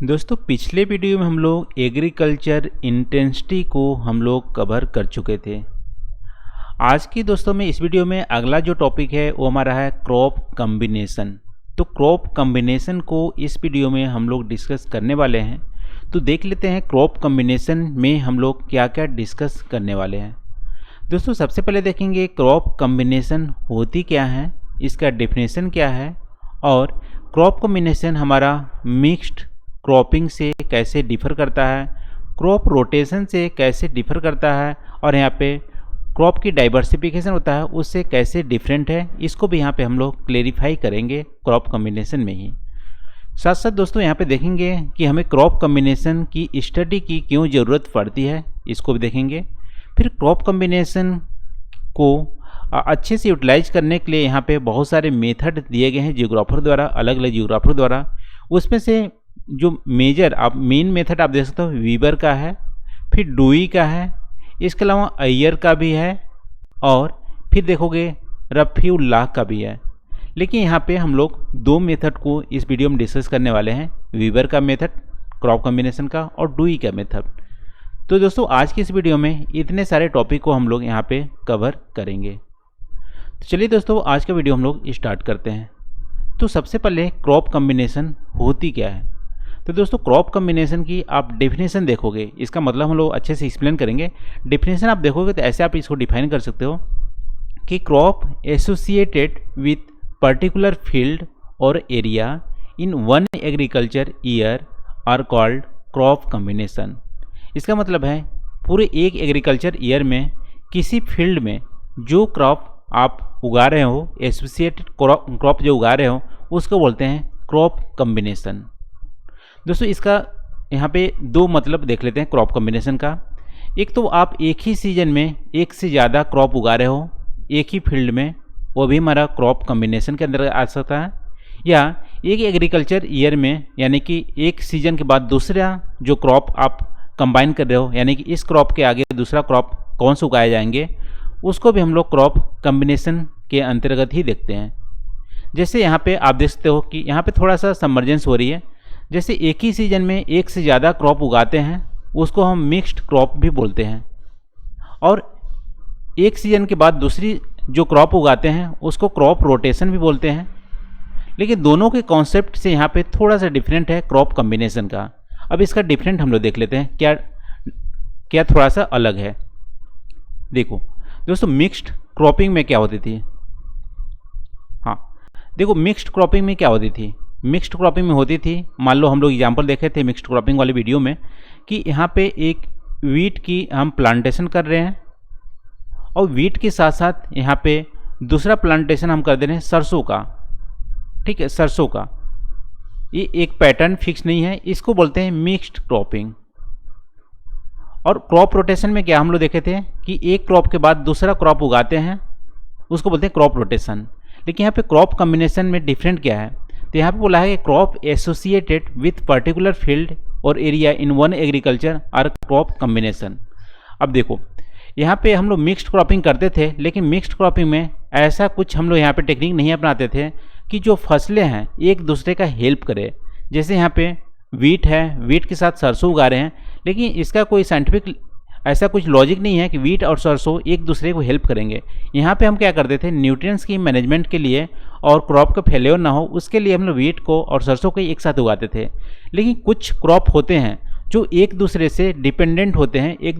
दोस्तों पिछले वीडियो में हम लोग एग्रीकल्चर इंटेंसिटी को हम लोग कवर कर चुके थे। आज की दोस्तों में इस वीडियो में अगला जो टॉपिक है वो हमारा है क्रॉप कॉम्बिनेशन। तो क्रॉप कॉम्बिनेशन को इस वीडियो में हम लोग डिस्कस करने वाले हैं। तो देख लेते हैं क्रॉप कॉम्बिनेशन में हम लोग क्या क्या डिस्कस करने वाले हैं। दोस्तों सबसे पहले देखेंगे क्रॉप कॉम्बिनेशन होती क्या है, इसका डेफिनेशन क्या है और क्रॉप कॉम्बिनेशन हमारा मिक्स्ड क्रॉपिंग से कैसे डिफ़र करता है, क्रॉप रोटेशन से कैसे डिफ़र करता है और यहाँ पे क्रॉप की डाइवर्सिफिकेशन होता है उससे कैसे डिफरेंट है, इसको भी यहाँ पे हम लोग क्लेरिफाई करेंगे क्रॉप कॉम्बिनेशन में ही। साथ साथ दोस्तों यहाँ पे देखेंगे कि हमें क्रॉप कॉम्बिनेशन की स्टडी की क्यों ज़रूरत पड़ती है, इसको भी देखेंगे। फिर क्रॉप कॉम्बिनेशन को अच्छे से यूटिलाइज करने के लिए यहाँ पे बहुत सारे मेथड दिए गए हैं जियोग्राफर द्वारा, अलग अलग जियोग्राफर द्वारा। उसमें से जो मेजर आप मेन मेथड आप देख सकते हो वीबर का है, फिर डुई का है, इसके अलावा अय्यर का भी है और फिर देखोगे रफीउल्लाह का भी है। लेकिन यहाँ पे हम लोग दो मेथड को इस वीडियो में डिस्कस करने वाले हैं, वीबर का मेथड क्रॉप कॉम्बिनेशन का और डुई का मेथड। तो दोस्तों आज की इस वीडियो में इतने सारे टॉपिक को हम लोग यहाँ पे कवर करेंगे। तो चलिए दोस्तों आज का वीडियो हम लोग स्टार्ट करते हैं। तो सबसे पहले क्रॉप कॉम्बिनेशन होती क्या है। तो दोस्तों क्रॉप कॉम्बिनेशन की आप डेफिनेशन देखोगे, इसका मतलब हम लोग अच्छे से एक्सप्लेन करेंगे। डेफिनेशन आप देखोगे तो ऐसे आप इसको डिफाइन कर सकते हो कि crop associated with particular field और area in one agriculture year are called crop combination. इसका मतलब है पूरे एक एग्रीकल्चर ईयर में किसी फील्ड में जो क्रॉप आप उगा रहे हो, एसोसिएटेड क्रॉप जो उगा रहे हो, उसको बोलते हैं क्रॉप कॉम्बिनेशन। दोस्तों इसका यहाँ पे दो मतलब देख लेते हैं क्रॉप कॉम्बिनेशन का। एक तो आप एक ही सीजन में एक से ज़्यादा क्रॉप उगा रहे हो एक ही फील्ड में, वो भी हमारा क्रॉप कॉम्बिनेशन के अंदर आ सकता है। या एक एग्रीकल्चर ईयर में यानी कि एक सीजन के बाद दूसरा जो क्रॉप आप कंबाइन कर रहे हो, यानी कि इस क्रॉप के आगे दूसरा क्रॉप कौन से उगाए जाएंगे, उसको भी हम लोग क्रॉप कॉम्बिनेशन के अंतर्गत ही देखते हैं। जैसे यहाँ पे आप देख सकते हो कि यहाँ पे थोड़ा सा सबमर्जेंस हो रही है। जैसे एक ही सीजन में एक से ज़्यादा क्रॉप उगाते हैं उसको हम मिक्स्ड क्रॉप भी बोलते हैं, और एक सीजन के बाद दूसरी जो क्रॉप उगाते हैं उसको क्रॉप रोटेशन भी बोलते हैं। लेकिन दोनों के कॉन्सेप्ट से यहाँ पे थोड़ा सा डिफरेंट है क्रॉप कॉम्बिनेशन का। अब इसका डिफरेंट हम लोग देख लेते हैं क्या क्या थोड़ा सा अलग है। देखो दोस्तों मिक्स्ड क्रॉपिंग में क्या होती थी, हाँ देखो मिक्स्ड क्रॉपिंग में क्या होती थी। मिक्स्ड क्रॉपिंग में होती थी, मान लो हम लोग एग्जांपल देखे थे मिक्स्ड क्रॉपिंग वाली वीडियो में कि यहाँ पे एक वीट की हम प्लांटेशन कर रहे हैं और वीट के साथ साथ यहाँ पे दूसरा प्लांटेशन हम कर दे रहे हैं सरसों का। ठीक है, सरसों का ये एक पैटर्न फिक्स नहीं है, इसको बोलते हैं मिक्स्ड क्रॉपिंग। और क्रॉप रोटेशन में क्या हम लोग देखे थे कि एक क्रॉप के बाद दूसरा क्रॉप उगाते हैं, उसको बोलते हैं क्रॉप रोटेशन। लेकिन यहाँ पे क्रॉप कॉम्बिनेशन में डिफरेंट क्या है, तो यहाँ पे बोला है कि crop associated with particular field और area in one agriculture are crop combination. अब देखो यहाँ पे हम लोग मिक्स्ड क्रॉपिंग करते थे, लेकिन मिक्स्ड क्रॉपिंग में ऐसा कुछ हम लोग यहाँ पे टेक्निक नहीं अपनाते थे कि जो फसलें हैं एक दूसरे का हेल्प करे। जैसे यहाँ पे वीट है, वीट के साथ सरसों उगा रहे हैं, लेकिन इसका कोई साइंटिफिक ऐसा कुछ लॉजिक नहीं है कि वीट और सरसों एक दूसरे को हेल्प करेंगे। यहाँ पे हम क्या करते थे, न्यूट्रिएंट्स की मैनेजमेंट के लिए और क्रॉप का फेल्योर ना हो उसके लिए हम लोग वीट को और सरसों को एक साथ उगाते थे। लेकिन कुछ क्रॉप होते हैं जो एक दूसरे से डिपेंडेंट होते हैं, एक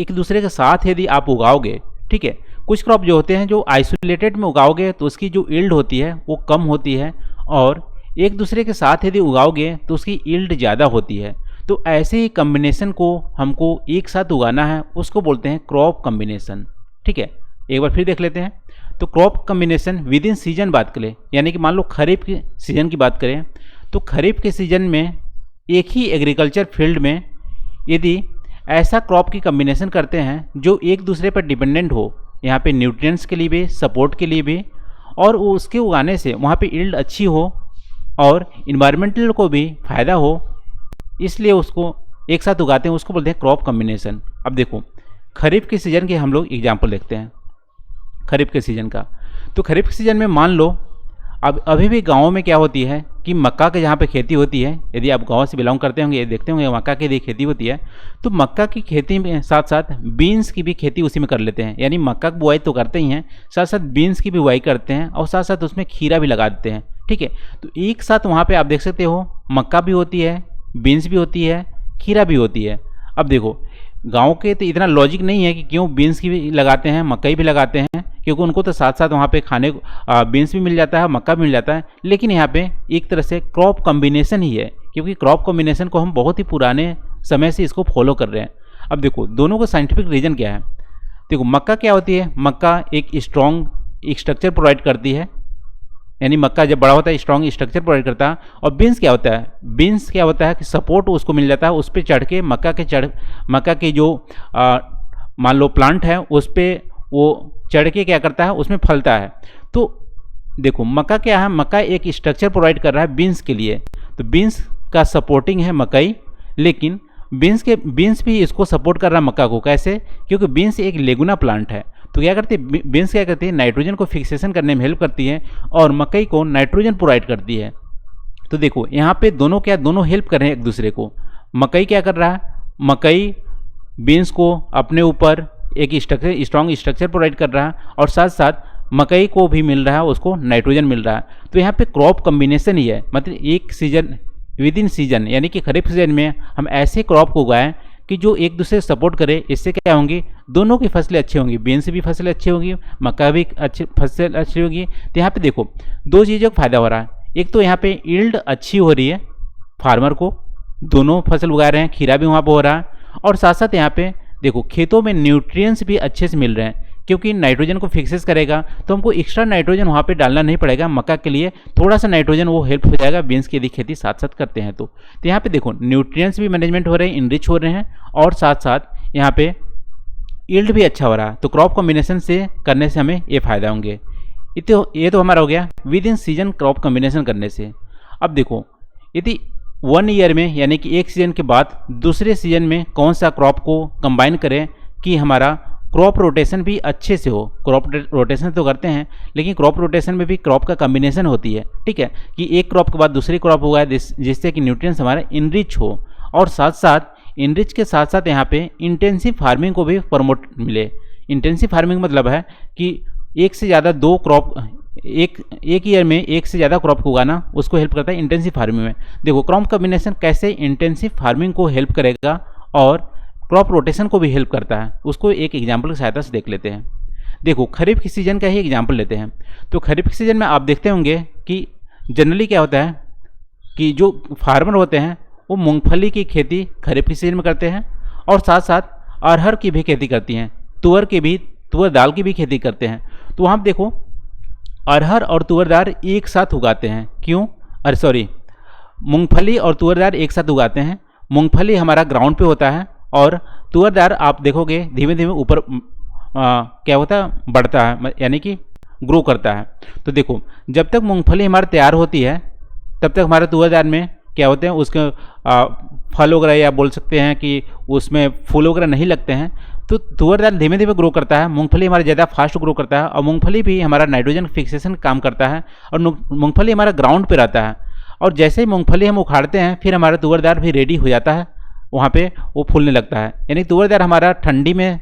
दूसरे के साथ यदि आप उगाओगे, ठीक है, कुछ क्रॉप जो होते हैं जो आइसोलेटेड में उगाओगे तो उसकी जो यील्ड होती है वो कम होती है, और एक दूसरे के साथ यदि उगाओगे तो उसकी यील्ड ज़्यादा होती है। तो ऐसे ही कॉम्बिनेशन को हमको एक साथ उगाना है, उसको बोलते हैं क्रॉप कॉम्बिनेशन। ठीक है, एक बार फिर देख लेते हैं। तो crop combination with in season बात करें, यानी कि मान लो खरीफ के सीजन की बात करें तो खरीफ के सीजन में एक ही एग्रीकल्चर फील्ड में यदि ऐसा क्रॉप की कॉम्बिनेशन करते हैं जो एक दूसरे पर डिपेंडेंट हो, यहाँ पे न्यूट्रिएंट्स के लिए भी, सपोर्ट के लिए भी, और वो उसके उगाने से वहाँ पे यील्ड अच्छी हो और इन्वायरमेंटल को भी फ़ायदा हो, इसलिए उसको एक साथ उगाते हैं, उसको बोलते हैं क्रॉप कॉम्बिनेशन। अब देखो खरीफ के सीज़न के हम लोग एग्जांपल देखते हैं खरीफ के सीज़न का। तो खरीफ के सीज़न में मान लो अब अभी भी गाँव में क्या होती है कि मक्का के जहाँ पे खेती होती है, यदि आप गाँव से बिलोंग करते होंगे, देखते होंगे मक्का की यदि खेती होती है, तो मक्का की खेती में साथ साथ बीन्स की भी खेती उसी में कर लेते हैं। यानी मक्का की बुआई तो करते ही हैं, साथ साथ बीन्स की भी बुआई करते हैं और साथ साथ उसमें खीरा भी लगा देते हैं। ठीक है, तो एक साथ वहाँ पर आप देख सकते हो मक्का भी होती है, बीन्स भी होती है, खीरा भी होती है। अब देखो गांव के तो इतना लॉजिक नहीं है कि क्यों बीन्स की भी लगाते हैं, मकई भी लगाते हैं, क्योंकि उनको तो साथ साथ वहाँ पे खाने बीन्स भी मिल जाता है, मक्का भी मिल जाता है। लेकिन यहाँ पे एक तरह से क्रॉप कॉम्बिनेशन ही है, क्योंकि क्रॉप कॉम्बिनेशन को हम बहुत ही पुराने समय से इसको फॉलो कर रहे हैं। अब देखो दोनों का साइंटिफिक रीजन क्या है। देखो मक्का क्या होती है, मक्का एक स्ट्रॉन्ग स्ट्रक्चर प्रोवाइड करती है, यानी मक्का जब बड़ा होता है स्ट्रॉन्ग स्ट्रक्चर प्रोवाइड करता है। और बीन्स क्या होता है, बीन्स क्या होता है कि सपोर्ट उसको मिल जाता है, उस पर चढ़ के मक्का के जो मान लो प्लांट है उस पर वो चढ़ के क्या करता है, उसमें फलता है। तो देखो मक्का क्या है, मक्का एक स्ट्रक्चर प्रोवाइड कर रहा है बीन्स के लिए, तो बीन्स का सपोर्टिंग है मकई। लेकिन बीन्स भी इसको सपोर्ट कर रहा है मक्का को, कैसे, क्योंकि बीन्स एक लेगुना प्लांट है। तो क्या करती है बीन्स, क्या करती है नाइट्रोजन को फिक्सेशन करने में हेल्प करती है और मकई को नाइट्रोजन प्रोवाइड करती है। तो देखो यहाँ पे दोनों हेल्प कर रहे हैं एक दूसरे को। मकई क्या कर रहा है, मकई बीन्स को अपने ऊपर एक स्ट्रॉन्ग स्ट्रक्चर प्रोवाइड कर रहा है और साथ साथ मकई को भी मिल रहा है, उसको नाइट्रोजन मिल रहा है। तो यहाँ पे क्रॉप कम्बिनेशन ही है, मतलब एक सीजन विद इन सीजन, यानी कि खरीफ सीजन में हम ऐसे क्रॉप को उगाएं कि जो एक दूसरे से सपोर्ट करे। इससे क्या होंगी, दोनों की फसलें अच्छी होंगी, बीन्स भी फसलें अच्छी होंगी, मक्का भी अच्छी फसल अच्छी होगी। तो यहाँ पे देखो दो चीज़ों का फायदा हो रहा है। एक तो यहाँ पे यील्ड अच्छी हो रही है, फार्मर को दोनों फसल उगा रहे हैं, खीरा भी वहाँ पर हो रहा है, और साथ साथ यहाँ पे देखो खेतों में न्यूट्रिएंट्स भी अच्छे से मिल रहे हैं, क्योंकि नाइट्रोजन को फिक्सेस करेगा तो हमको एक्स्ट्रा नाइट्रोजन वहाँ पे डालना नहीं पड़ेगा। मक्का के लिए थोड़ा सा नाइट्रोजन वो हेल्प हो जाएगा, बीन्स की यदि खेती साथ साथ करते हैं तो यहाँ पे देखो न्यूट्रिएंट्स भी मैनेजमेंट हो रहे हैं, इनरिच हो रहे हैं, और साथ साथ यहाँ पे यील्ड भी अच्छा हो रहा है। तो क्रॉप कॉम्बिनेशन से करने से हमें ये फ़ायदा होंगे। ये तो हमारा हो गया with in season crop combination करने से। अब देखो यदि 1 ईयर में, यानी कि एक सीजन के बाद दूसरे सीजन में कौन सा क्रॉप को कंबाइन करें कि हमारा क्रॉप रोटेशन भी अच्छे से हो। क्रॉप रोटेशन तो करते हैं, लेकिन क्रॉप रोटेशन में भी क्रॉप का कॉम्बिनेशन होती है। ठीक है, कि एक क्रॉप के बाद दूसरी क्रॉप उगाए जिससे कि न्यूट्रिएंट्स हमारा इनरिच हो, और साथ साथ इनरिच के साथ साथ यहाँ पे इंटेंसिव फार्मिंग को भी प्रमोट मिले। इंटेंसिव फार्मिंग मतलब है कि एक से ज़्यादा दो क्रॉप एक ईयर में एक से ज़्यादा क्रॉप को उगाना, उसको हेल्प करता है इंटेंसिव फार्मिंग में। देखो क्रॉप कॉम्बिनेशन कैसे इंटेंसिव फार्मिंग को हेल्प करेगा और क्रॉप रोटेशन को भी हेल्प करता है, उसको एक एग्जाम्पल की सहायता से देख लेते हैं। देखो खरीफ की सीजन का ही एग्जाम्पल लेते हैं। तो खरीफ की सीजन में आप देखते होंगे कि जनरली क्या होता है कि जो फार्मर होते हैं वो मूंगफली की खेती खरीफ की सीजन में करते हैं, और साथ साथ अरहर की भी खेती करती हैं, तुअर दाल की भी खेती करते हैं। तो वहाँ देखो अरहर और तुअर दाल एक साथ उगाते हैं। क्यों, मूंगफली और तुअर दाल एक साथ उगाते हैं। मूंगफली हमारा ग्राउंड पे होता है और तुअर दाल आप देखोगे धीमे धीमे ऊपर क्या होता है, बढ़ता है, यानी कि ग्रो करता है। तो देखो जब तक मूंगफली हमारी तैयार होती है तब तक हमारे तुअर दाल में क्या होते हैं, उसके फल वगैरह, या बोल सकते हैं कि उसमें फूल वगैरह नहीं लगते हैं। तो तुअर दाल धीमे धीमे ग्रो करता है, मूंगफली हमारा ज़्यादा फास्ट ग्रो करता है, और मूंगफली भी हमारा नाइट्रोजन फिक्सेशन काम करता है, और मूंगफली हमारा ग्राउंड पे रहता है। और जैसे ही मूंगफली हम उखाड़ते हैं फिर हमारा तुअर दाल भी रेडी हो जाता है, वहाँ पे वो फूलने लगता है। यानी तुअर दाल हमारा ठंडी में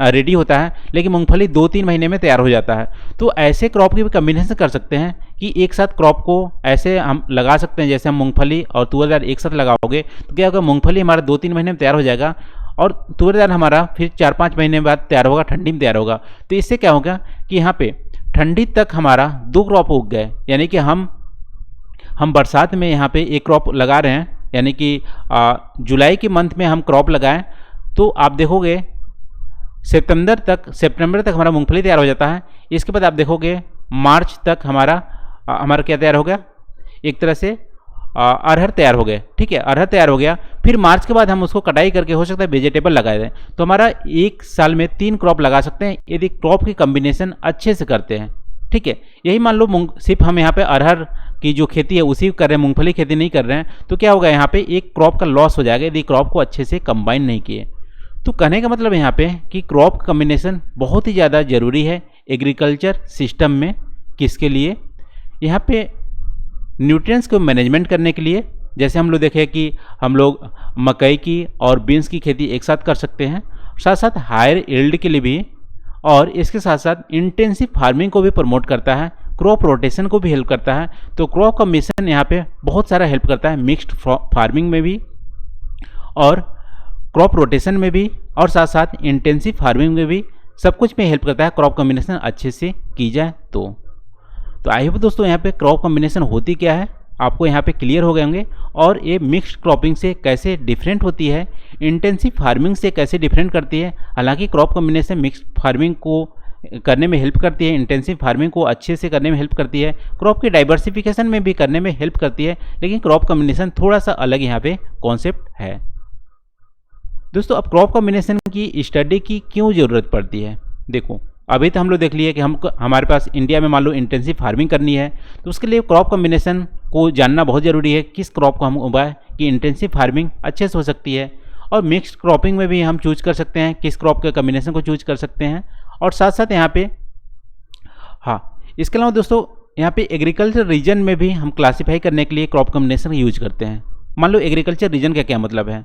रेडी होता है, लेकिन मूंगफली 2-3 महीने में तैयार हो जाता है। तो ऐसे क्रॉप की भी कम्बिनेशन कर सकते हैं कि एक साथ क्रॉप को ऐसे हम लगा सकते हैं, जैसे हम मूंगफली और तुअर दाल एक साथ लगाओगे तो क्या होगा, मूंगफली हमारा 2-3 महीने में तैयार हो जाएगा और तुअर दाल हमारा फिर 4-5 महीने बाद तैयार होगा, ठंडी में तैयार होगा। तो इससे क्या होगा कि यहाँ पे ठंडी तक हमारा 2 क्रॉप उग गए। यानी कि हम बरसात में यहाँ पे एक क्रॉप लगा रहे हैं, यानी कि जुलाई के मंथ में हम क्रॉप लगाएं तो आप देखोगे सितंबर तक हमारा मूंगफली तैयार हो जाता है। इसके बाद आप देखोगे मार्च तक हमारा क्या तैयार हो गया, एक तरह से अरहर तैयार हो गए। ठीक है, अरहर तैयार हो गया, फिर मार्च के बाद हम उसको कटाई करके हो सकता है वेजिटेबल लगाए दें। तो हमारा एक साल में 3 क्रॉप लगा सकते हैं यदि क्रॉप की कम्बिनेशन अच्छे से करते हैं। ठीक है, यही मान लो सिर्फ हम यहाँ पे अरहर की जो खेती है उसी कर रहे हैं, मूंगफली खेती नहीं कर रहे हैं, तो क्या होगा, यहाँ पे एक क्रॉप का लॉस हो जाएगा यदि क्रॉप को अच्छे से कंबाइन नहीं किए। तो कहने का मतलब यहाँ पे कि क्रॉप कम्बिनेशन बहुत ही ज़्यादा ज़रूरी है एग्रीकल्चर सिस्टम में। किसके लिए, यहाँ पे न्यूट्रिएंट्स को मैनेजमेंट करने के लिए जैसे हम लोग देखें कि हम लोग मकई की और बीन्स की खेती एक साथ कर सकते हैं, साथ साथ हायर यील्ड के लिए भी, और इसके साथ साथ इंटेंसिव फार्मिंग को भी प्रमोट करता है, क्रॉप रोटेशन को भी हेल्प करता है। तो क्रॉप कॉम्बिनेशन यहाँ पे बहुत सारा हेल्प करता है, मिक्स्ड फार्मिंग में भी और क्रॉप रोटेशन में भी, और साथ साथ इंटेंसिव फार्मिंग में भी, सब कुछ में हेल्प करता है क्रॉप कॉम्बिनेशन अच्छे से की जाए तो आई होप दोस्तों यहाँ पे क्रॉप कॉम्बिनेशन होती क्या है आपको यहाँ पे क्लियर हो गए होंगे, और ये मिक्स्ड क्रॉपिंग से कैसे डिफरेंट होती है, इंटेंसिव फार्मिंग से कैसे डिफरेंट करती है। हालांकि क्रॉप कॉम्बिनेशन मिक्स्ड फार्मिंग को करने में हेल्प करती है, इंटेंसिव फार्मिंग को अच्छे से करने में हेल्प करती है, क्रॉप की डाइवर्सिफिकेशन में भी करने में हेल्प करती है, लेकिन क्रॉप कॉम्बिनेशन थोड़ा सा अलग यहाँ पे कॉन्सेप्ट है। दोस्तों अब क्रॉप कॉम्बिनेशन की स्टडी की क्यों ज़रूरत पड़ती है? देखो अभी तो हम लोग देख लिए कि हमारे पास इंडिया में मान लो इंटेंसिव फार्मिंग करनी है, तो उसके लिए क्रॉप कॉम्बिनेशन को जानना बहुत ज़रूरी है, किस क्रॉप को हम उगाएं कि इंटेंसिव फार्मिंग अच्छे से हो सकती है। और मिक्स्ड क्रॉपिंग में भी हम चूज कर सकते हैं किस क्रॉप के कॉम्बिनेशन को चूज कर सकते हैं। और साथ साथ यहाँ पे इसके अलावा दोस्तों यहाँ पे एग्रीकल्चर रीजन में भी हम क्लासीफाई करने के लिए क्रॉप कॉम्बिनेशन यूज करते हैं। मान लो एग्रीकल्चर रीजन का क्या मतलब है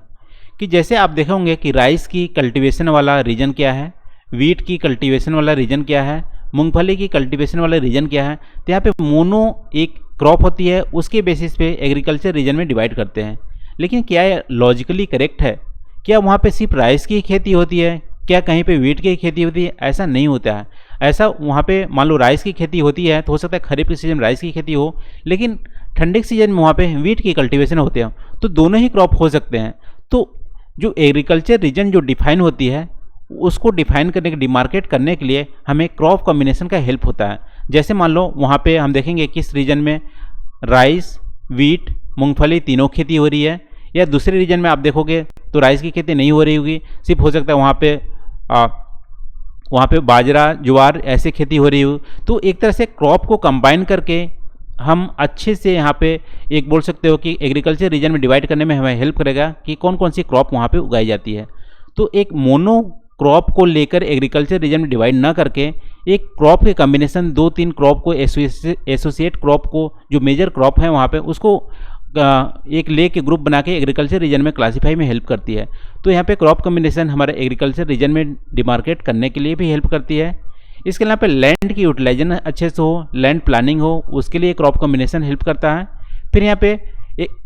कि जैसे आप देखे होंगे कि राइस की कल्टीवेशन वाला रीजन क्या है, वीट की कल्टीवेशन वाला रीजन क्या है, मूंगफली की कल्टीवेशन वाला रीजन क्या है। तो यहाँ पे मोनो एक क्रॉप होती है, उसके बेसिस पे एग्रीकल्चर रीजन में डिवाइड करते हैं। लेकिन क्या ये लॉजिकली करेक्ट है? क्या वहाँ पे सिर्फ राइस की खेती होती है? क्या कहीं पे वीट की खेती होती है? ऐसा नहीं होता है। ऐसा वहाँ पे मान लो राइस की खेती होती है तो हो सकता है खरीफ के सीजन में राइस की खेती हो, लेकिन ठंडे के सीजन में वहाँ पे वीट की कल्टीवेशन होते हैं, तो दोनों ही क्रॉप हो सकते हैं। तो जो एग्रीकल्चर रीजन जो डिफाइन होती है उसको डिफाइन करने के डिमार्केट करने के लिए हमें क्रॉप कॉम्बिनेशन का हेल्प होता है। जैसे मान लो वहाँ पे हम देखेंगे किस रीजन में राइस, वीट, मूंगफली तीनों खेती हो रही है, या दूसरे रीजन में आप देखोगे तो राइस की खेती नहीं हो रही होगी, सिर्फ हो सकता है वहाँ पे बाजरा, ज्वार ऐसे खेती हो रही हो। तो एक तरह से क्रॉप को कंबाइन करके हम अच्छे से यहाँ पे एक बोल सकते हो कि एग्रीकल्चर रीजन में डिवाइड करने में हमें हेल्प करेगा कि कौन कौन सी क्रॉप वहाँ पे उगाई जाती है। तो एक मोनो क्रॉप को लेकर एग्रीकल्चर रीजन में डिवाइड ना करके एक क्रॉप के कॉम्बिनेशन 2-3 क्रॉप को एसोसिएट क्रॉप को जो मेजर क्रॉप है वहाँ पे उसको एक ले के ग्रुप बना के एग्रीकल्चर रीजन में क्लासीफाई में हेल्प करती है। तो यहाँ पे क्रॉप कॉम्बिनेशन हमारे एग्रीकल्चर रीजन में डिमार्केट करने के लिए भी हेल्प करती है। इसके अलावा पे लैंड की यूटिलाइजेशन अच्छे से हो, लैंड प्लानिंग हो, उसके लिए क्रॉप कॉम्बिनेशन हेल्प करता है। फिर यहाँ पे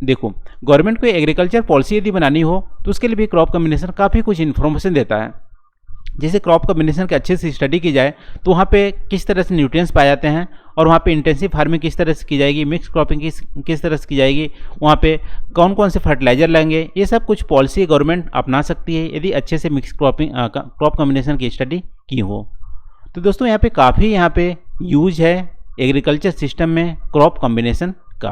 देखो गवर्नमेंट को एग्रीकल्चर पॉलिसी यदि बनानी हो तो उसके लिए भी क्रॉप कॉम्बिनेशन काफ़ी कुछ इन्फॉर्मेशन देता है। जैसे क्रॉप कॉम्बिनेशन की अच्छे से स्टडी की जाए तो वहाँ पे किस तरह से न्यूट्रिएंट्स पाए जाते हैं, और वहाँ पे इंटेंसिव फार्मिंग किस तरह से की जाएगी, मिक्स क्रॉपिंग किस तरह से की जाएगी, वहाँ पे कौन कौन से फर्टिलाइजर लगेंगे, ये सब कुछ पॉलिसी गवर्नमेंट अपना सकती है यदि अच्छे से मिक्स क्रॉप कॉम्बिनेशन की स्टडी की हो। तो दोस्तों यहाँ पे काफ़ी यहाँ पे यूज है एग्रीकल्चर सिस्टम में क्रॉप कॉम्बिनेशन का।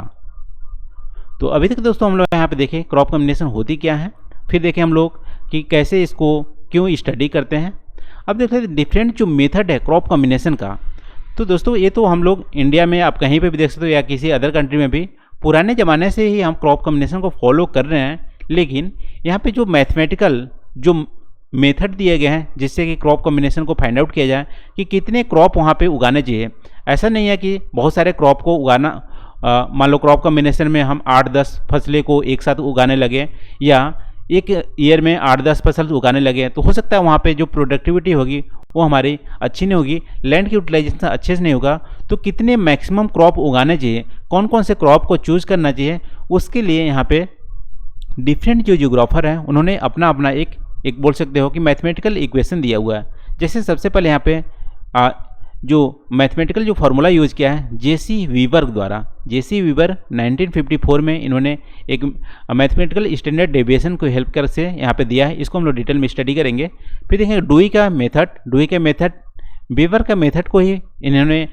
तो अभी तक दोस्तों हम लोग यहाँ पे देखें क्रॉप कॉम्बिनेशन होती क्या है, फिर देखें हम लोग कि कैसे इसको क्यों स्टडी करते हैं। अब देखते हैं डिफरेंट जो मेथड है क्रॉप कॉम्बिनेशन का। तो दोस्तों ये तो हम लोग इंडिया में आप कहीं पे भी देख सकते हो या किसी अदर कंट्री में भी पुराने ज़माने से ही हम क्रॉप कॉम्बिनेशन को फॉलो कर रहे हैं। लेकिन यहाँ पे जो मैथमेटिकल जो मेथड दिए गए हैं जिससे कि क्रॉप कॉम्बिनेशन को फाइंड आउट किया जाए कि कितने क्रॉप वहाँ पे उगाने चाहिए। ऐसा नहीं है कि बहुत सारे क्रॉप को उगाना, मान लो क्रॉप कॉम्बिनेशन में हम 8-10 फसलें को एक साथ उगाने लगे या एक ईयर में 8-10 फसल उगाने लगे, तो हो सकता है वहाँ पे जो प्रोडक्टिविटी होगी वो हमारी अच्छी नहीं होगी, लैंड की यूटिलाइजेशन अच्छे से नहीं होगा। तो कितने मैक्सिमम क्रॉप उगाने चाहिए, कौन कौन से क्रॉप को चूज करना चाहिए, उसके लिए यहाँ पे डिफरेंट जो जियोग्राफर हैं उन्होंने अपना अपना एक बोल सकते हो कि मैथमेटिकल इक्वेशन दिया हुआ है। जैसे सबसे पहले यहाँ पे जो मैथमेटिकल जो फार्मूला यूज़ किया है जेसी वीवर द्वारा, जेसी वीवर 1954 में इन्होंने एक मैथमेटिकल स्टैंडर्ड डेविएशन को हेल्प कर से यहाँ पे दिया है। इसको हम लोग डिटेल में स्टडी करेंगे। फिर देखेंगे डुई का मेथड, वीवर का मेथड को ही इन्होंने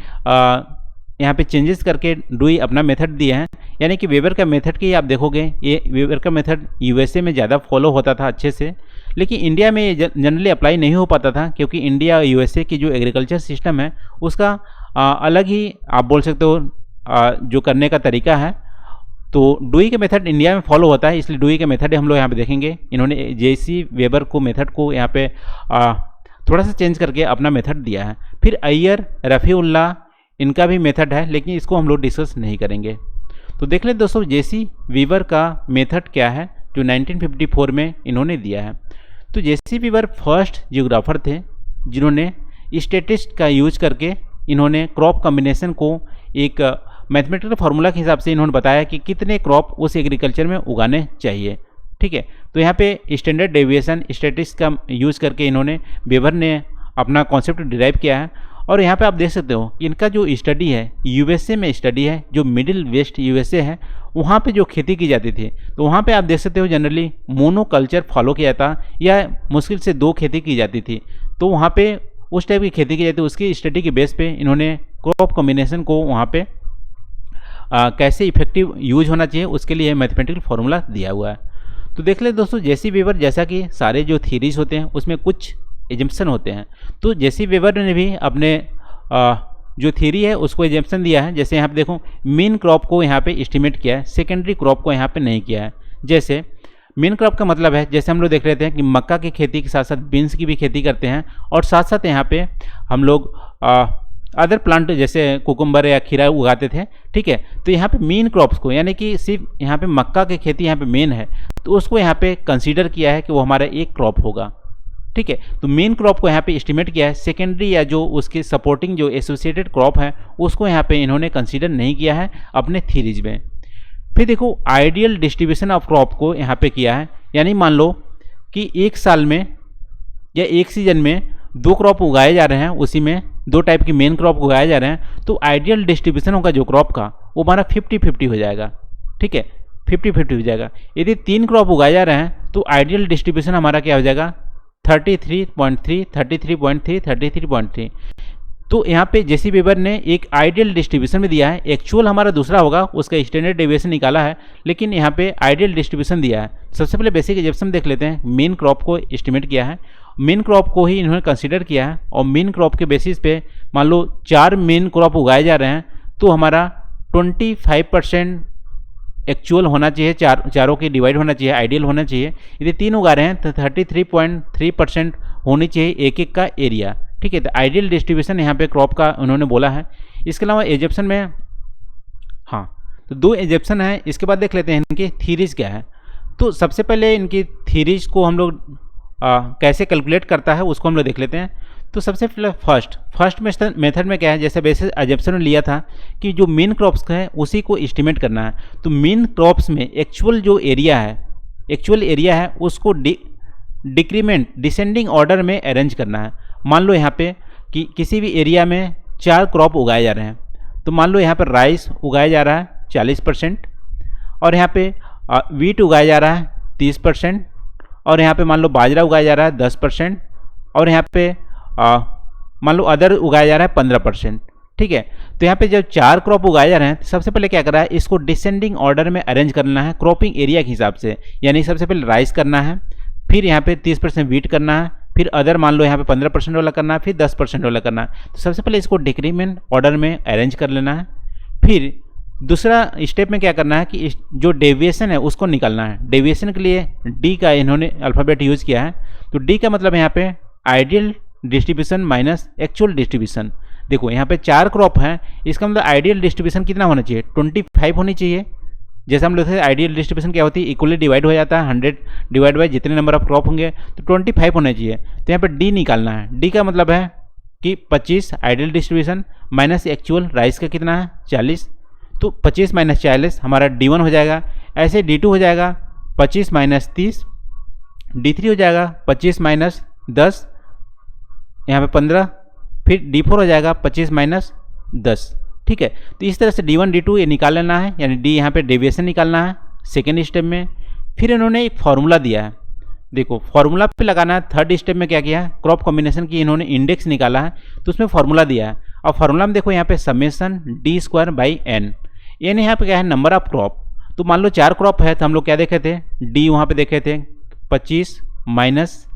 यहाँ पे चेंजेस करके डुई अपना मेथड दिया है। यानी कि वेबर का मेथड की आप देखोगे ये वेबर का मेथड यूएसए में ज़्यादा फॉलो होता था अच्छे से, लेकिन इंडिया में ये जनरली अप्लाई नहीं हो पाता था क्योंकि इंडिया यूएसए की जो एग्रीकल्चर सिस्टम है उसका अलग ही आप बोल सकते हो जो करने का तरीका है। तो डुई के मेथड इंडिया में फॉलो होता है, इसलिए डुई के मेथड हम लोग यहाँ पे देखेंगे। इन्होंने जेसी वेबर को मेथड को यहाँ पे थोड़ा सा चेंज करके अपना मेथड दिया है। फिर अय्यर, रफ़ीउल्लाह, इनका भी मेथड है, लेकिन इसको हम लोग डिस्कस नहीं करेंगे। तो देख लें दोस्तों जेसी वीवर का मेथड क्या है जो 1954 में इन्होंने दिया है। तो जेसी वीवर फर्स्ट जियोग्राफर थे जिन्होंने स्टैटिस्टिक्स का यूज करके इन्होंने क्रॉप कॉम्बिनेशन को एक मैथमेटिकल फार्मूला के हिसाब से इन्होंने बताया कि कितने क्रॉप उस एग्रीकल्चर में उगाने चाहिए। ठीक है, तो यहाँ पे स्टैंडर्ड डेविएशन स्टैटिस्टिक्स का यूज करके इन्होंने वीवर ने अपना कॉन्सेप्ट डिराइव किया है। और यहाँ पे आप देख सकते हो इनका जो स्टडी है यूएसए में स्टडी है, जो मिडिल वेस्ट यूएसए है, वहाँ पे जो खेती की जाती थी, तो वहाँ पे आप देख सकते हो जनरली मोनोकल्चर फॉलो किया जाता या मुश्किल से 2 खेती की जाती थी। तो वहाँ पे उस टाइप की खेती की जाती, उसकी स्टडी के बेस पे इन्होंने क्रॉप कॉम्बिनेशन को वहाँ पे कैसे इफेक्टिव यूज होना चाहिए उसके लिए मैथमेटिकल फार्मूला दिया हुआ है। तो देख ले दोस्तों जेसी वीवर जैसा कि सारे जो थीरीज होते हैं उसमें कुछ एजम्पशन होते हैं, तो जेसी वीवर ने भी अपने जो थ्योरी है उसको एजम्पशन दिया है। जैसे यहाँ पे देखो मेन क्रॉप को यहाँ पे एस्टिमेट किया है, सेकेंडरी क्रॉप को यहाँ पे नहीं किया है। जैसे मेन क्रॉप का मतलब है जैसे हम लोग देख रहे थे कि मक्का की खेती के साथ साथ बीन्स की भी खेती करते हैं, और साथ साथ यहाँ पे हम लोग अदर प्लांट जैसे कुकुम्बर या खीरा उगाते थे। ठीक है, तो यहाँ पे मेन क्रॉप्स को यानी कि सिर्फ यहाँ पे मक्का की खेती यहाँ पे मेन है, तो उसको यहाँ पे कंसीडर किया है कि वो हमारा एक क्रॉप होगा। ठीक है, तो मेन क्रॉप को यहाँ पे एस्टिमेट किया है, सेकेंडरी या जो उसके सपोर्टिंग जो एसोसिएटेड क्रॉप है उसको यहाँ पे इन्होंने कंसीडर नहीं किया है अपने थीरीज में। फिर देखो आइडियल डिस्ट्रीब्यूशन ऑफ क्रॉप को यहाँ पे किया है, यानी मान लो कि एक साल में या एक सीजन में 2 क्रॉप उगाए जा रहे हैं, उसी में 2 टाइप की मेन क्रॉप उगाए जा रहे हैं, तो आइडियल डिस्ट्रीब्यूशन होगा जो क्रॉप का वो हमारा 50-50 हो जाएगा। ठीक है, 50-50 हो जाएगा। यदि 3 क्रॉप उगाए जा रहे हैं तो आइडियल डिस्ट्रीब्यूशन हमारा क्या हो जाएगा 33.3, 33.3, 33.3। तो यहाँ पे जेसी वीवर ने एक आइडियल डिस्ट्रीब्यूशन में दिया है, एक्चुअल हमारा दूसरा होगा, उसका स्टैंडर्ड डेविएशन निकाला है, लेकिन यहाँ पे आइडियल डिस्ट्रीब्यूशन दिया है। सबसे पहले बेसिक एजम्पशन देख लेते हैं। मेन क्रॉप को एस्टिमेट किया है, मेन क्रॉप को ही इन्होंने कंसीडर किया है, और मेन क्रॉप के बेसिस पे मान लो 4 मेन क्रॉप उगाए जा रहे हैं तो हमारा 25% एक्चुअल होना चाहिए, चारों की डिवाइड होना चाहिए, आइडियल होना चाहिए। यदि 3 उगा रहे हैं तो 33.3% होनी चाहिए एक एक का एरिया। ठीक है, तो आइडियल डिस्ट्रीब्यूशन यहाँ पे क्रॉप का उन्होंने बोला है। इसके अलावा एजप्शन में हाँ तो 2 एजप्शन है। इसके बाद देख लेते हैं इनकी थीरीज क्या है। तो सबसे पहले इनकी थीरीज को हम लोग कैसे कैलकुलेट करता है उसको हम लोग देख लेते हैं। तो सबसे पहले फर्स्ट मेथड में क्या है, जैसे बेसिस एजम्पशन में लिया था कि जो मेन क्रॉप्स है उसी को एस्टिमेट करना है। तो मेन क्रॉप्स में एक्चुअल जो एरिया है उसको डिक्रीमेंट डिसेंडिंग ऑर्डर में अरेंज करना है। मान लो यहाँ पे कि किसी भी एरिया में 4 क्रॉप उगाए जा रहे हैं, तो मान लो यहाँ पर राइस उगाया जा रहा है 40%, और यहाँ पे वीट उगाया जा रहा है 30%, और यहाँ पे मान लो बाजरा उगाया जा रहा है 10%, और यहाँ पे मान लो अदर उगाया जा रहा है 15%। ठीक है, तो यहाँ पे जब 4 क्रॉप उगाए जा रहे हैं तो सबसे पहले क्या कर रहा है, इसको डिसेंडिंग ऑर्डर में अरेंज करना है क्रॉपिंग एरिया के हिसाब से। यानी सबसे पहले राइस करना है, फिर यहाँ पे 30% वीट करना है, फिर अदर मान लो यहाँ पे 15% वाला करना है, फिर 10% वाला करना है। तो सबसे पहले इसको डिक्रीमेंट ऑर्डर में अरेंज कर लेना है। फिर दूसरा स्टेप में क्या करना है कि जो डेविएशन है उसको निकालना है। डेविएशन के लिए डी का इन्होंने अल्फ़ाबेट यूज़ किया है। तो डी का मतलब यहाँ पे ideal distribution minus actual distribution. देखो यहाँ पे 4 क्रॉप हैं, इसका मतलब आइडियल डिस्ट्रीब्यूशन कितना होना चाहिए 25 होनी चाहिए। जैसे हम लोग थे आइडियल डिस्ट्रीब्यूशन क्या होती है, इक्वली डिवाइड हो जाता है, 100 डिवाइड बाई जितने नंबर ऑफ क्रॉप होंगे, तो 25 होना चाहिए। तो यहाँ पे डी निकालना है। डी का मतलब है कि 25 ideal distribution minus actual rice का कितना है 40, तो 25 माइनस 40 हमारा D1 हो जाएगा। ऐसे D2 हो जाएगा 25 माइनस 30, D3 हो जाएगा 25 माइनस 10, यहाँ पे 15, फिर D4 हो जाएगा 25 माइनस 10। ठीक है, तो इस तरह से D1 D2 ये निकाल लेना है, यानी D यहाँ पे डेविएशन निकालना है सेकेंड स्टेप में। फिर इन्होंने एक फार्मूला दिया है, देखो फार्मूला पे लगाना है। थर्ड स्टेप में क्या किया है, क्रॉप कॉम्बिनेशन की इन्होंने इंडेक्स निकाला है, तो उसमें फार्मूला दिया है। और फार्मूला में देखो यहाँ पे समेशन D²/n, यानी यहाँ पे क्या है नंबर ऑफ क्रॉप। तो मान लो 4 क्रॉप है तो हम लोग क्या देखे थे, D वहाँ पे देखे थे 25 माइनस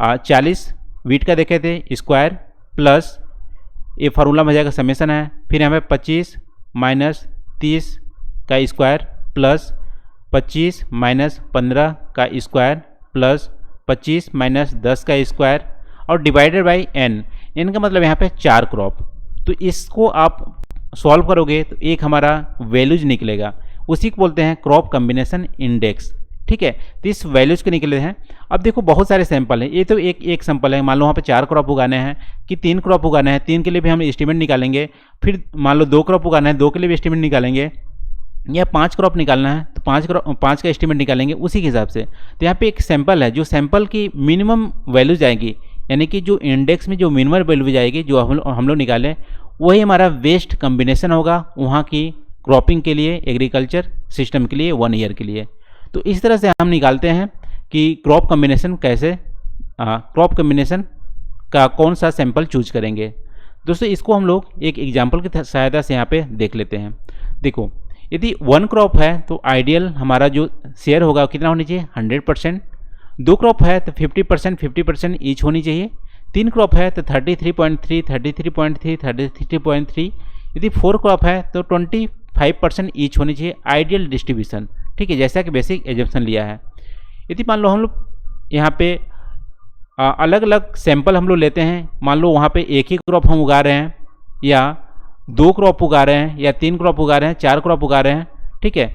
40 वीट का देखे थे स्क्वायर, प्लस ये फार्मूला में जाएगा समेशन है। फिर हमें 25 माइनस 30 का स्क्वायर प्लस 25 माइनस 15 का स्क्वायर प्लस 25 माइनस 10 का स्क्वायर और डिवाइडेड बाई n। n का मतलब यहाँ पे 4 क्रॉप। तो इसको आप सॉल्व करोगे तो एक हमारा वैल्यूज निकलेगा, उसी को बोलते हैं क्रॉप कम्बिनेशन इंडेक्स। ठीक है, तो इस वैल्यूज के निकले हैं। अब देखो बहुत सारे सैंपल हैं, ये तो एक सैंपल है। मान लो वहाँ पे 4 क्रॉप उगाने हैं कि 3 क्रॉप उगाने हैं, 3 के लिए भी हम एस्टिमेट निकालेंगे। फिर मान लो 2 क्रॉप उगाना है, 2 के लिए भी एस्टिमेट निकालेंगे, या 5 क्रॉप निकालना है तो 5 का एस्टिमेट निकालेंगे उसी के हिसाब से। तो यहाँ पे एक सैंपल है, जो सैंपल की मिनिमम वैल्यूज आएगी, यानी कि जो इंडेक्स में जो मिनिमम वैल्यूज आएगी जो हम लोग निकालें, वही हमारा बेस्ट कम्बिनेशन होगा वहाँ की क्रॉपिंग के लिए, एग्रीकल्चर सिस्टम के लिए 1 ईयर के लिए। तो इस तरह से हम निकालते हैं कि क्रॉप कम्बिनेशन कैसे, क्रॉप कम्बिनेशन का कौन सा सैंपल चूज करेंगे। दोस्तों इसको हम लोग एक एग्जाम्पल की सहायता से यहाँ पे देख लेते हैं। देखो यदि 1 क्रॉप है तो आइडियल हमारा जो शेयर होगा कितना होनी चाहिए, 100%। 2 क्रॉप है तो 50% ईच होनी चाहिए। 3 क्रॉप है तो 33.3, 33.3, 33.3। यदि 4 क्रॉप है तो 25% ईच होनी चाहिए, आइडियल डिस्ट्रीब्यूशन। ठीक है, जैसा कि बेसिक एजम्पशन लिया है। यदि मान लो हम लोग यहाँ पे अलग अलग सैंपल हम लोग लेते हैं, मान लो वहाँ पे एक ही क्रॉप हम उगा रहे हैं, या 2 क्रॉप उगा रहे हैं, या 3 क्रॉप उगा रहे हैं, 4 क्रॉप उगा रहे हैं। ठीक है,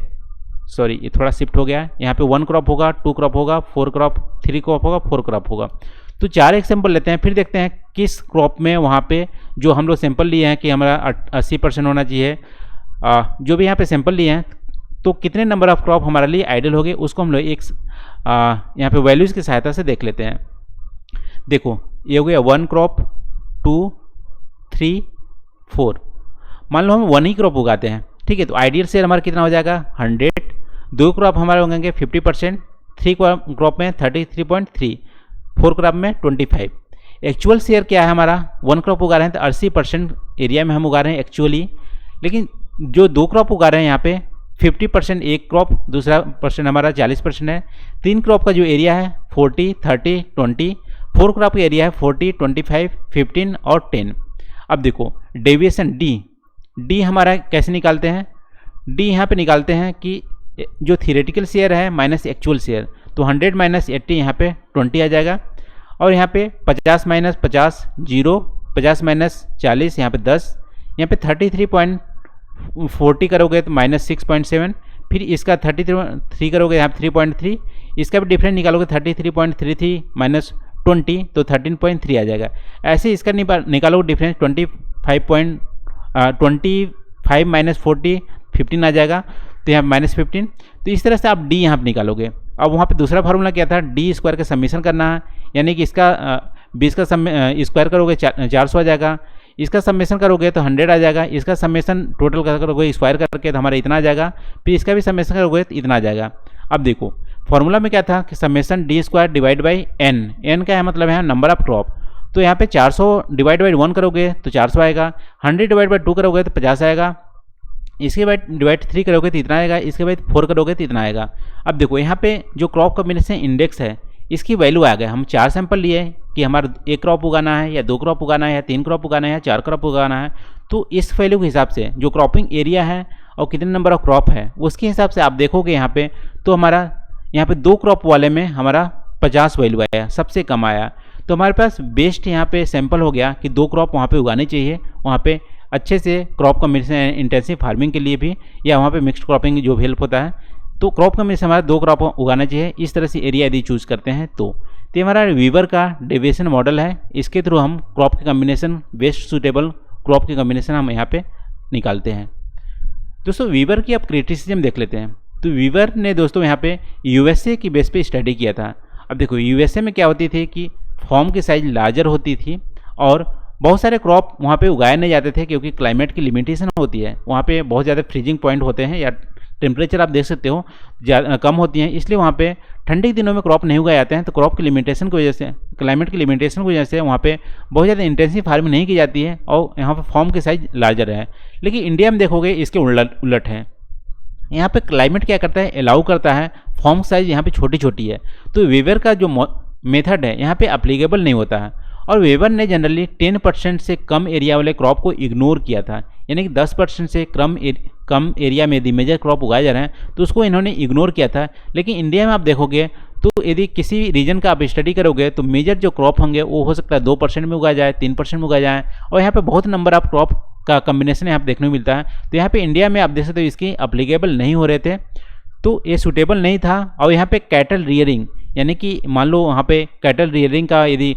सॉरी ये थोड़ा शिफ्ट हो गया है। यहाँ पे 1 क्रॉप होगा, 2 क्रॉप होगा, 4 क्रॉप, 3 क्रॉप होगा, 4 क्रॉप होगा। तो 4 एग्जाम्पल लेते हैं, फिर देखते हैं किस क्रॉप में वहाँ पे जो हम लोग सैंपल लिए हैं कि हमारा 80% होना चाहिए, जो भी यहाँ पे सैंपल लिए हैं, तो कितने नंबर ऑफ क्रॉप हमारे लिए आइडियल हो गए, उसको हम लोग एक यहाँ पे वैल्यूज़ की सहायता से देख लेते हैं। देखो ये हो गया 1 क्रॉप, 2, 3, 4। मान लो हम 1 ही क्रॉप उगाते हैं। ठीक है, तो आइडियल शेयर हमारा कितना हो जाएगा, 100। 2 क्रॉप हमारे होंगे 50%, 3 क्रॉप में 33.3, 4 क्रॉप में 25। एक्चुअल शेयर क्या है हमारा, 1 क्रॉप उगा रहे हैं तो 80% एरिया में हम उगा रहे हैं एक्चुअली, लेकिन जो 2 क्रॉप उगा रहे हैं यहाँ पे 50% एक क्रॉप, दूसरा परसेंट हमारा 40% है। 3 क्रॉप का जो एरिया है 40, 30, 20। 4 क्रॉप का एरिया है 40, 25, 15 और 10। अब देखो डेविएशन डी हमारा कैसे निकालते हैं, डी यहाँ पे निकालते हैं कि जो थियोरेटिकल शेयर है माइनस एक्चुअल शेयर, तो 100 माइनस 80 यहाँ पे 20 आ जाएगा, और यहाँ पे 50 माइनस 50 0, 50 माइनस 40 यहाँ पे 10, यहाँ पे 33.40 करोगे तो माइनस 6.7, फिर इसका 33 करोगे यहाँ पे 3.3, इसका भी डिफरेंस निकालोगे 33.33 माइनस 20 तो 13.3 आ जाएगा। ऐसे इसका निकालोगे डिफरेंस 25 माइनस 40 15 आ जाएगा, तो यहाँ माइनस 15। तो इस तरह से आप डी यहाँ पर निकालोगे। अब वहाँ पे दूसरा फार्मूला क्या था, डी स्क्वायर का समीशन करना है, यानी कि इसका 20 का स्क्वायर करोगे 400 आ जाएगा, इसका समेशन करोगे तो 100 आ जाएगा, इसका समेशन टोटल करोगे स्क्वायर करके तो हमारा इतना आ जाएगा, फिर इसका भी समेशन करोगे तो इतना आ जाएगा। अब देखो फॉर्मूला में क्या था कि summation D square divide by N का है मतलब है नंबर ऑफ क्रॉप। तो यहाँ पे 400 डिवाइड बाई 1 करोगे तो 400 आएगा, 100 डिवाइड बाई 2 करोगे तो 50 आएगा, इसके बाद डिवाइड 3 करोगे तो इतना आएगा, इसके बाद 4 करोगे तो इतना आएगा। अब देखो यहाँ पे जो क्रॉप कॉम्बिनेशन इंडेक्स है इसकी वैल्यू आ गया। हम 4 सैंपल लिए कि हमारा 1 क्रॉप उगाना है, या 2 क्रॉप उगाना है, या 3 क्रॉप उगाना है, या 4 क्रॉप उगाना है। तो इस वैल्यू के हिसाब से जो क्रॉपिंग एरिया है और कितने नंबर ऑफ क्रॉप है उसके हिसाब से आप देखोगे यहाँ पे, तो हमारा यहाँ पे 2 क्रॉप वाले में हमारा 50 वैल्यू आया, सबसे कम आया। तो हमारे पास बेस्ट यहाँ पे सैंपल हो गया कि 2 क्रॉप वहाँ पे उगाने चाहिए, वहाँ पे अच्छे से क्रॉप कम्बिनेशन इंटेंसिव फार्मिंग के लिए भी, या वहाँ पे मिक्स्ड क्रॉपिंग जो भी हेल्प होता है। तो क्रॉप कम्बिनेशन हमारा 2 क्रॉप उगाना चाहिए, इस तरह से एरिया यदि चूज करते हैं तो ये हमारा वीवर का डेविएशन मॉडल है। इसके थ्रू हम क्रॉप के कम्बिनेशन, बेस्ट सूटेबल क्रॉप के कम्बिनेशन हम यहाँ पे निकालते हैं। दोस्तों वीवर की अब क्रिटिसिज्म देख लेते हैं। तो वीवर ने दोस्तों यहाँ पे यूएसए की बेस पे स्टडी किया था। अब देखो यूएसए में क्या होती थी कि फॉर्म की साइज लार्जर होती थी और बहुत सारे क्रॉप वहाँ पे उगाए नहीं जाते थे, क्योंकि क्लाइमेट की लिमिटेशन होती है। वहाँ पे बहुत ज़्यादा फ्रीजिंग पॉइंट होते हैं, या टेम्परेचर आप देख सकते हो कम होती हैं, इसलिए वहाँ पे ठंडे के दिनों में क्रॉप नहीं उगाए जाते हैं। तो क्रॉप की लिमिटेशन की वजह से, क्लाइमेट की लिमिटेशन की वजह से वहाँ पे बहुत ज़्यादा इंटेंसिव फार्मिंग नहीं की जाती है, और यहाँ पे फॉर्म की साइज लार्जर है। लेकिन इंडिया में देखोगे इसके उलट है। यहाँ पे क्लाइमेट क्या करता है, अलाउ करता है फॉर्म साइज यहाँ पे छोटी छोटी है। तो वीवर का जो मेथड है यहाँ पे अप्लीकेबल नहीं होता है, और वीवर ने जनरली 10% से कम एरिया वाले क्रॉप को इग्नोर किया था, यानी कि 10% से कम एरिया में यदि मेजर क्रॉप उगाए जा रहे हैं तो उसको इन्होंने इग्नोर किया था। लेकिन इंडिया में आप देखोगे तो यदि किसी रीजन का आप स्टडी करोगे तो मेजर जो क्रॉप होंगे वो हो सकता है 2% में उगाया जाए, 3% में उगाया जाए, और यहाँ पे बहुत नंबर ऑफ क्रॉप का कम्बिनेशन यहाँ पे देखने को मिलता है। तो यहाँ पे इंडिया में आप देख सकते हो इसकी अप्लीकेबल नहीं हो रहे थे, तो ये सूटेबल नहीं था। और यहाँ पे कैटल रियरिंग, यानी कि मान लो वहाँ पे कैटल रियरिंग का यदि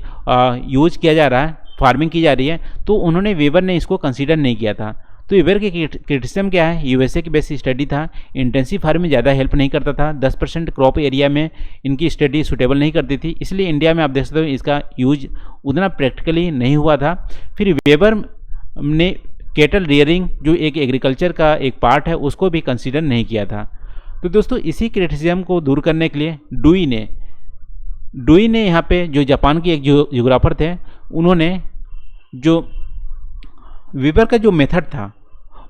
यूज़ किया जा रहा है, फार्मिंग की जा रही है, तो उन्होंने वेबर ने इसको कंसीडर नहीं किया था। तो वेबर की क्रिटिसिज्म क्या है, यूएसए की बेसिस स्टडी था, इंटेंसिव फार्मिंग ज़्यादा हेल्प नहीं करता था, 10% क्रॉप एरिया में इनकी स्टडी सूटेबल नहीं करती थी, इसलिए इंडिया में आप देख सकते हो इसका यूज उतना प्रैक्टिकली नहीं हुआ था। फिर वेबर ने कैटल रियरिंग जो एक एग्रीकल्चर का एक पार्ट है उसको भी कंसीडर नहीं किया था। तो दोस्तों इसी क्रिटिसिज्म को दूर करने के लिए डुई ने यहाँ पे जो जापान की एक जियोग्राफर थे, उन्होंने जो वेबर का जो मेथड था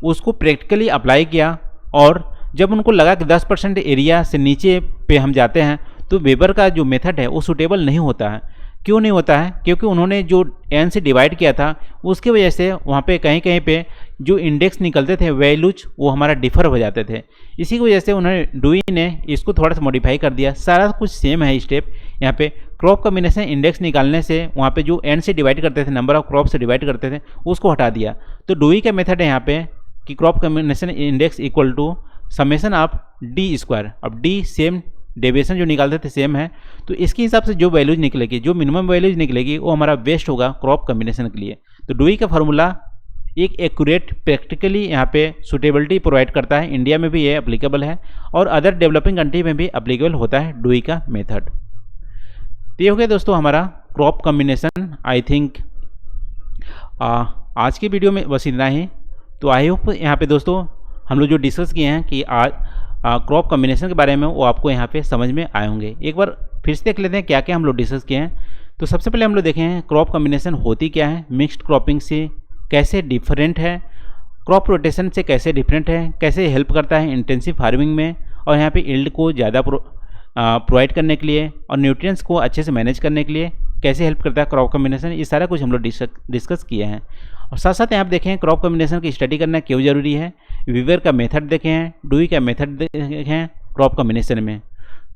उसको प्रैक्टिकली अप्लाई किया, और जब उनको लगा कि 10% एरिया से नीचे पे हम जाते हैं तो वेबर का जो मेथड है वो सूटेबल नहीं होता है। क्यों नहीं होता है? क्योंकि उन्होंने जो एन से डिवाइड किया था उसकी वजह से वहाँ पे कहीं कहीं पे जो इंडेक्स निकलते थे वैल्यूज वो हमारा डिफर हो जाते थे। इसी की वजह से उन्होंने डुई ने इसको थोड़ा सा मॉडिफाई कर दिया। सारा कुछ सेम है स्टेप। यहाँ पे क्रॉप कम्बिनेशन इंडेक्स निकालने से वहाँ पे जो एन से डिवाइड करते थे, नंबर ऑफ क्रॉप से डिवाइड करते थे, उसको हटा दिया। तो डुई का मेथड है यहाँ पे कि crop combination index equal to summation of D square. अब डी सेम डेविएशन जो निकालते थे सेम है, तो इसके हिसाब से जो वैल्यूज निकलेगी, जो मिनिमम वैल्यूज निकलेगी वो हमारा बेस्ट होगा क्रॉप कम्बिनेशन के लिए। तो डुई का फार्मूला एक एक्यूरेट प्रैक्टिकली यहाँ पे सूटेबिलिटी प्रोवाइड करता है। इंडिया में भी ये एप्लीकेबल है और अदर डेवलपिंग कंट्री में भी एप्लीकेबल होता है डुई का मेथड। तो ये हो गया दोस्तों हमारा क्रॉप कम्बिनेशन। आई थिंक आज की वीडियो में बस इतना ही। तो आई होप यहाँ पे दोस्तों हम लोग जो डिस्कस किए हैं कि आज क्रॉप कम्बिनेशन के बारे में वो आपको यहाँ पे समझ में आए होंगे। एक बार फिर से देख लेते हैं क्या क्या हम लोग डिस्कस किए हैं। तो सबसे पहले हम लोग देखें हैं क्रॉप कम्बिनेशन होती क्या है, मिक्स्ड क्रॉपिंग से कैसे डिफरेंट है, क्रॉप रोटेशन से कैसे डिफरेंट है, कैसे हेल्प करता है इंटेंसिव फार्मिंग में, और यहाँ पे यील्ड को ज़्यादा प्रोवाइड करने के लिए और न्यूट्रिएंट्स को अच्छे से मैनेज करने के लिए कैसे हेल्प करता है क्रॉप कम्बिनेशन। ये सारा कुछ हम लोग डिस्कस किए हैं। और साथ साथ यहाँ पे देखें क्रॉप कम्बिनेशन की स्टडी करना क्यों ज़रूरी है, वीवर का मेथड देखे हैं, डुई का मेथड देखे हैं क्रॉप कम्बिनेशन में।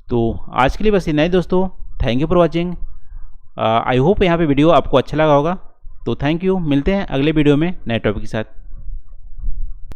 तो आज के लिए बस इतना ही दोस्तों। Thank you for watching. I hope यहाँ पे वीडियो आपको अच्छा लगा होगा। तो थैंक यू, मिलते हैं अगले वीडियो में नए टॉपिक के साथ।